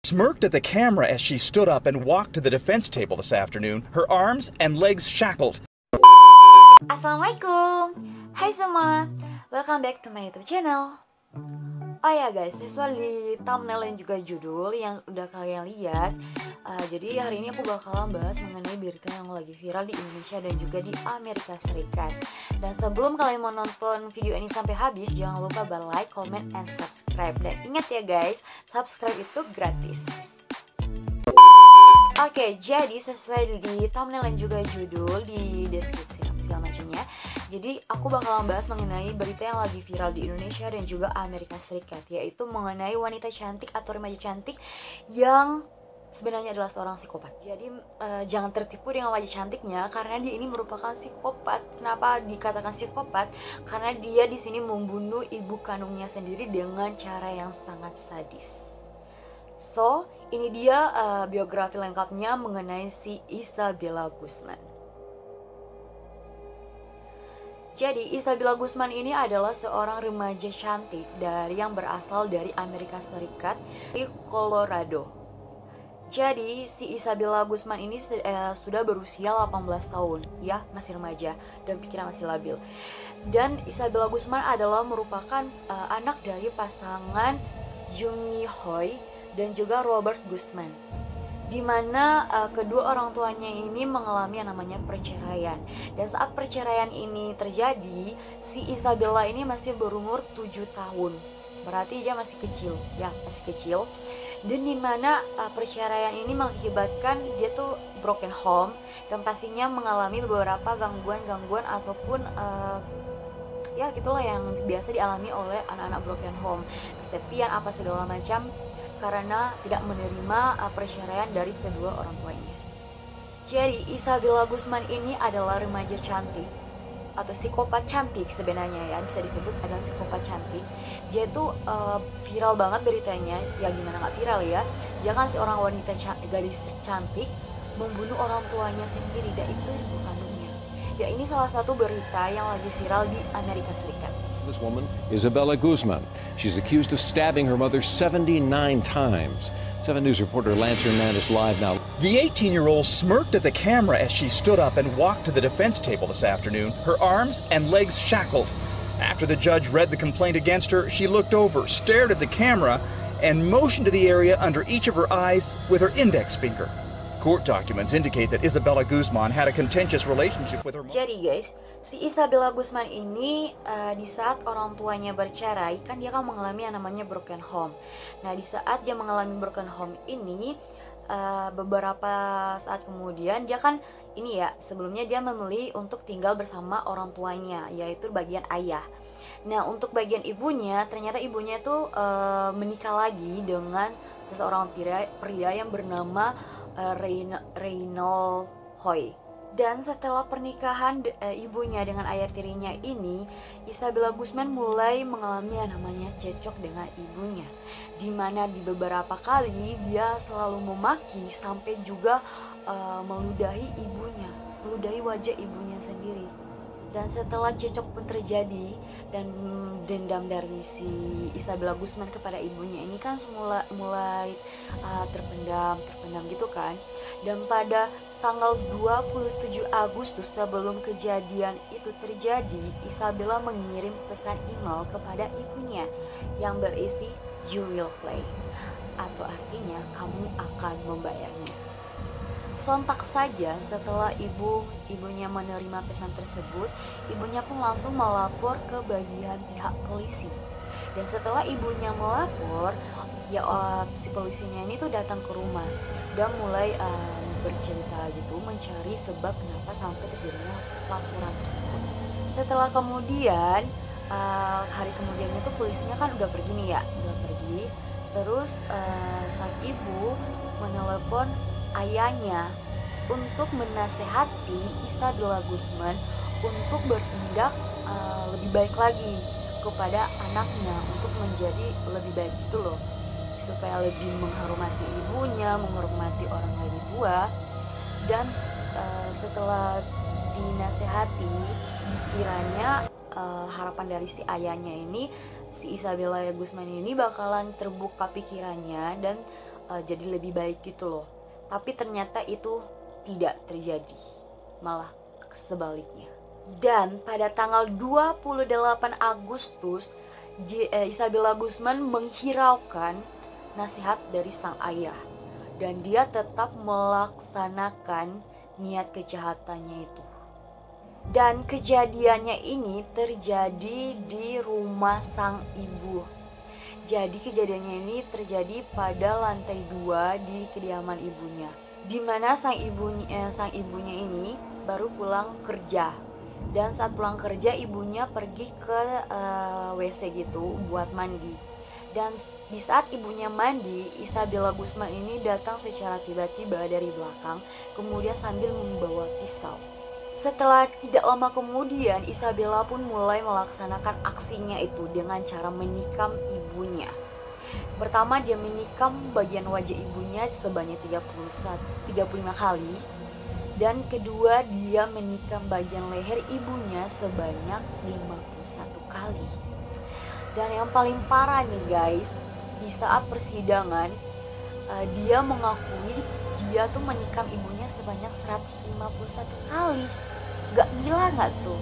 Smirked at the camera as she stood up and walked to the defense table this afternoon, her arms and legs shackled. Assalamualaikum, hai semua, welcome back to my YouTube channel. Oh ya guys, sesuai di thumbnail dan juga judul yang udah kalian lihat, jadi hari ini aku bakalan bahas mengenai berita yang lagi viral di Indonesia dan juga di Amerika Serikat. Dan sebelum kalian mau nonton video ini sampai habis, jangan lupa like, comment, and subscribe. Dan ingat ya guys, subscribe itu gratis. Oke, jadi sesuai di thumbnail dan juga judul di deskripsi segala macamnya. Jadi aku bakalan bahas mengenai berita yang lagi viral di Indonesia dan juga Amerika Serikat, yaitu mengenai wanita cantik atau remaja cantik yang sebenarnya adalah seorang psikopat. Jadi jangan tertipu dengan wajah cantiknya karena dia ini merupakan psikopat. Kenapa dikatakan psikopat? Karena dia di sini membunuh ibu kandungnya sendiri dengan cara yang sangat sadis. So, ini dia biografi lengkapnya mengenai si Isabella Guzman. Jadi, Isabella Guzman ini adalah seorang remaja cantik yang berasal dari Amerika Serikat, di Colorado. Jadi, si Isabella Guzman ini sudah berusia 18 tahun, ya, masih remaja dan pikiran masih labil. Dan Isabella Guzman adalah merupakan anak dari pasangan Jung Hoi dan juga Robert Guzman, di mana kedua orang tuanya ini mengalami yang namanya perceraian. Dan saat perceraian ini terjadi, si Isabella ini masih berumur 7 tahun. Berarti dia masih kecil, ya, masih kecil. Dan di mana perceraian ini mengakibatkan dia tuh broken home dan pastinya mengalami beberapa gangguan-gangguan ataupun ya gitulah yang biasa dialami oleh anak-anak broken home, kesepian apa segala macam, karena tidak menerima perceraian dari kedua orang tuanya. Jadi Isabella Guzman ini adalah remaja cantik atau psikopat cantik sebenarnya, ya, bisa disebut adalah psikopat cantik. Dia itu viral banget beritanya, ya gimana nggak viral ya. Jangan seorang wanita gadis cantik membunuh orang tuanya sendiri, dan itu ibu kandungnya. Ya, ini salah satu berita yang lagi viral di Amerika Serikat. This woman, Isabella Guzman. She's accused of stabbing her mother 79 times. 7 News reporter Lance Hernandez live now. The 18-year-old smirked at the camera as she stood up and walked to the defense table this afternoon, her arms and legs shackled. After the judge read the complaint against her, she looked over, stared at the camera, and motioned to the area under each of her eyes with her index finger. Court documents indicate that Isabella Guzman had a contentious relationship with her mother. Jadi guys, si Isabella Guzman ini di saat orang tuanya bercerai, kan dia kan mengalami yang namanya broken home. Nah, di saat dia mengalami broken home ini, beberapa saat kemudian dia kan ini ya, sebelumnya dia memilih untuk tinggal bersama orang tuanya, yaitu bagian ayah. Nah, untuk bagian ibunya, ternyata ibunya itu menikah lagi dengan seseorang pria yang bernama Reynold Hoi. Dan setelah pernikahan ibunya dengan ayah tirinya ini, Isabella Guzman mulai mengalami yang namanya cekcok dengan ibunya, dimana di beberapa kali dia selalu memaki sampai juga meludahi ibunya, meludahi wajah ibunya sendiri. Dan setelah cekcok pun terjadi dan dendam dari si Isabella Guzman kepada ibunya ini kan mulai terpendam gitu kan. Dan pada tanggal 27 Agustus sebelum kejadian itu terjadi, Isabella mengirim pesan email kepada ibunya yang berisi "You will pay", atau artinya kamu akan membayarnya. Sontak saja setelah ibunya menerima pesan tersebut, ibunya pun langsung melapor ke bagian pihak polisi. Dan setelah ibunya melapor, ya si polisinya ini tuh datang ke rumah dan mulai bercerita gitu, mencari sebab kenapa sampai terjadinya laporan tersebut. Setelah kemudian hari kemudiannya tuh polisinya kan udah pergi nih ya, terus sang ibu menelepon ayahnya untuk menasehati Isabella Guzman untuk bertindak lebih baik lagi kepada anaknya, untuk menjadi lebih baik gitu loh, supaya lebih menghormati ibunya, menghormati orang lebih tua. Dan setelah dinasehati, dikiranya harapan dari si ayahnya ini, si Isabella Guzman ini bakalan terbuka pikirannya dan jadi lebih baik gitu loh. Tapi ternyata itu tidak terjadi, malah sebaliknya. Dan pada tanggal 28 Agustus, Isabella Guzman menghiraukan nasihat dari sang ayah. Dan dia tetap melaksanakan niat kejahatannya itu. Dan kejadiannya ini terjadi di rumah sang ibu. Jadi kejadiannya ini terjadi pada lantai 2 di kediaman ibunya. Di mana sang ibunya ini baru pulang kerja. Dan saat pulang kerja ibunya pergi ke WC gitu buat mandi. Dan di saat ibunya mandi, Isabella Guzman ini datang secara tiba-tiba dari belakang, kemudian sambil membawa pisau. Setelah tidak lama kemudian, Isabella pun mulai melaksanakan aksinya itu dengan cara menikam ibunya. Pertama, dia menikam bagian wajah ibunya sebanyak 35 kali. Dan kedua, dia menikam bagian leher ibunya sebanyak 51 kali. Dan yang paling parah nih guys, di saat persidangan, dia mengakui dia tuh menikam ibunya sebanyak 151 kali. Gak gila gak tuh?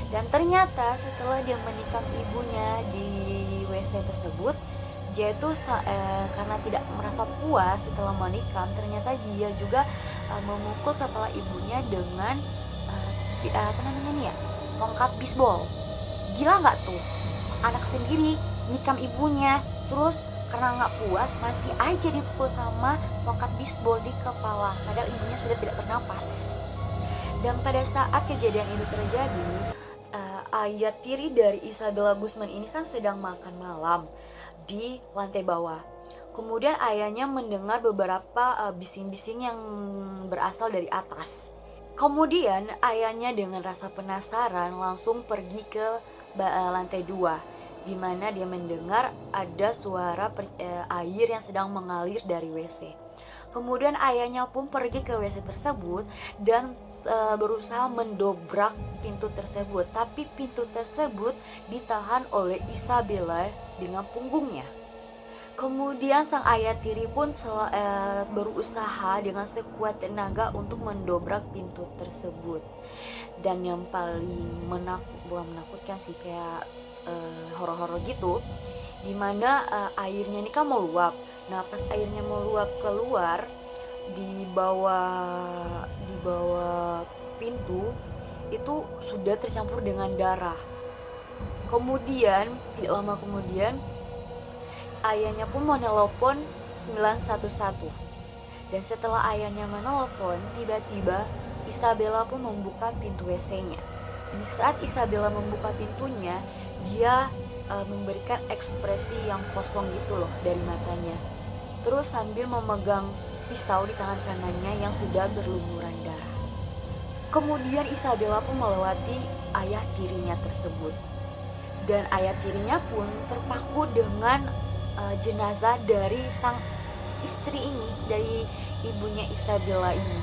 Dan ternyata setelah dia menikam ibunya di WC tersebut, dia itu karena tidak merasa puas setelah menikam, ternyata dia juga memukul kepala ibunya dengan tongkat bisbol. Gila gak tuh? Anak sendiri nikam ibunya, terus karena gak puas masih aja dipukul sama tongkat bisbol di kepala, padahal ibunya sudah tidak bernapas. Dan pada saat kejadian itu terjadi, ayah tiri dari Isabella Guzman ini kan sedang makan malam di lantai bawah. Kemudian ayahnya mendengar beberapa bising-bising yang berasal dari atas. Kemudian ayahnya dengan rasa penasaran langsung pergi ke lantai 2, di mana dia mendengar ada suara air yang sedang mengalir dari WC. Kemudian ayahnya pun pergi ke WC tersebut dan berusaha mendobrak pintu tersebut. Tapi pintu tersebut ditahan oleh Isabella dengan punggungnya. Kemudian sang ayah tiri pun berusaha dengan sekuat tenaga untuk mendobrak pintu tersebut. Dan yang paling menakutkan sih, kayak horor-horor gitu, dimana airnya ini kan meluap. Nah pas airnya meluap keluar di bawah pintu itu sudah tercampur dengan darah. Kemudian tidak lama kemudian ayahnya pun menelpon 911. Dan setelah ayahnya menelpon, tiba-tiba Isabella pun membuka pintu WC-nya. Di saat Isabella membuka pintunya, dia memberikan ekspresi yang kosong gitu loh dari matanya. Terus sambil memegang pisau di tangan kanannya yang sudah berlumuran darah. Kemudian Isabella pun melewati ayah tirinya tersebut. Dan ayah tirinya pun terpaku dengan jenazah dari sang istri ini, dari ibunya Isabella ini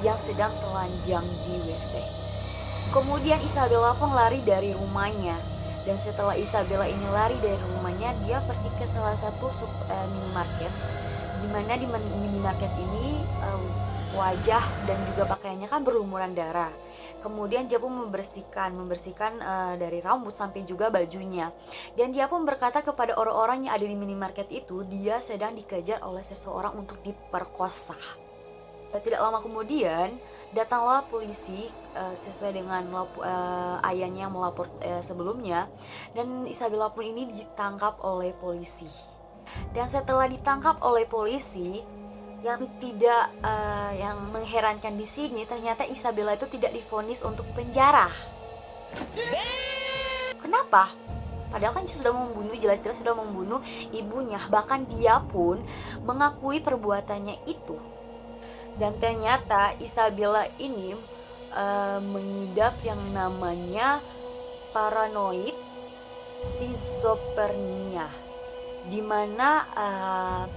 yang sedang telanjang di WC. Kemudian Isabella pun lari dari rumahnya. Dan setelah Isabella ini lari dari rumahnya, dia pergi ke salah satu minimarket. Dimana di minimarket ini wajah dan juga pakaiannya kan berlumuran darah. Kemudian dia pun membersihkan dari rambut sampai juga bajunya. Dan dia pun berkata kepada orang-orang yang ada di minimarket itu, dia sedang dikejar oleh seseorang untuk diperkosa. Tidak lama kemudian datanglah polisi sesuai dengan ayahnya yang melapor sebelumnya, dan Isabella pun ini ditangkap oleh polisi. Dan setelah ditangkap oleh polisi, yang mengherankan di sini ternyata Isabella itu tidak divonis untuk penjara. Kenapa? Padahal kan sudah membunuh, jelas-jelas sudah membunuh ibunya. Bahkan dia pun mengakui perbuatannya itu. Dan ternyata Isabella ini mengidap yang namanya paranoid schizophrenia, di mana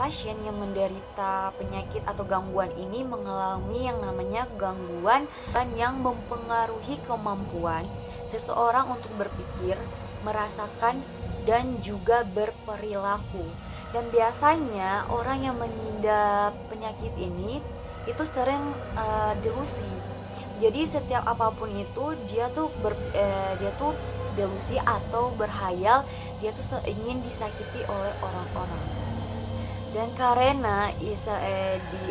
pasien yang menderita penyakit atau gangguan ini mengalami yang namanya gangguan yang mempengaruhi kemampuan seseorang untuk berpikir, merasakan, dan juga berperilaku. Dan biasanya orang yang mengidap penyakit ini itu sering delusi. Jadi setiap apapun itu dia tuh delusi atau berhayal dia tuh ingin disakiti oleh orang-orang. Dan karena di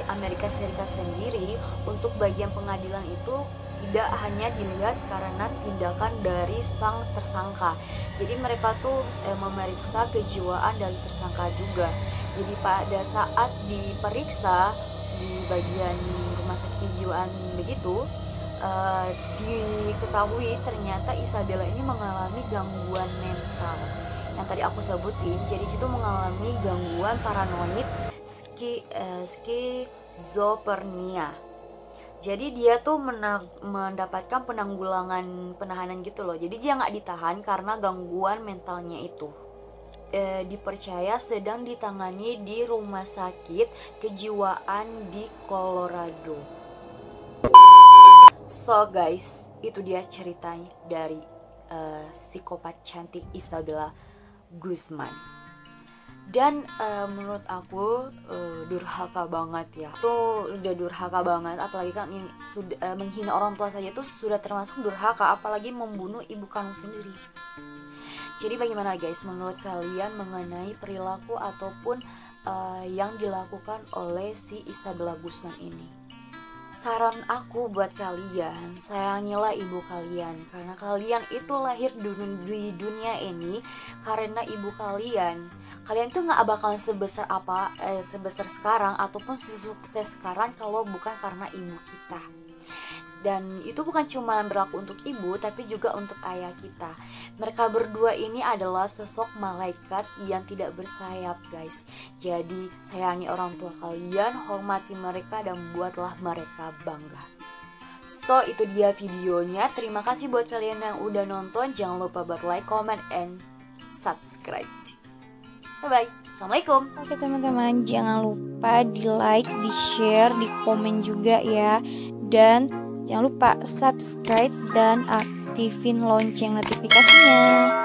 Amerika Serikat sendiri untuk bagian pengadilan itu tidak hanya dilihat karena tindakan dari sang tersangka. Jadi mereka tuh memeriksa kejiwaan dari tersangka juga. Jadi pada saat diperiksa di bagian rumah sakit kejiwaan begitu, diketahui ternyata Isabella ini mengalami gangguan mental yang tadi aku sebutin. Jadi itu mengalami gangguan paranoid skizofrenia. Jadi dia tuh mendapatkan penahanan gitu loh. Jadi dia nggak ditahan karena gangguan mentalnya itu. Dipercaya sedang ditangani di rumah sakit kejiwaan di Colorado. So guys, itu dia ceritanya dari psikopat cantik Isabella Guzman. Dan menurut aku durhaka banget ya. Itu udah durhaka banget, apalagi kan ini sudah menghina orang tua saja tuh sudah termasuk durhaka, apalagi membunuh ibu kandung sendiri. Jadi bagaimana guys menurut kalian mengenai perilaku ataupun yang dilakukan oleh si Isabella Guzman ini? Saran aku buat kalian, sayangilah ibu kalian, karena kalian itu lahir di dunia ini karena ibu kalian. Kalian tuh nggak bakalan sebesar sekarang ataupun sesukses sekarang kalau bukan karena ibu kita. Dan itu bukan cuma berlaku untuk ibu, tapi juga untuk ayah kita. Mereka berdua ini adalah sosok malaikat yang tidak bersayap guys. Jadi sayangi orang tua kalian, hormati mereka, dan buatlah mereka bangga. So itu dia videonya. Terima kasih buat kalian yang udah nonton. Jangan lupa buat like, comment, and subscribe. Bye-bye. Assalamualaikum. Oke teman-teman, jangan lupa di like, di share, di komen juga ya. Dan jangan lupa subscribe dan aktifin lonceng notifikasinya.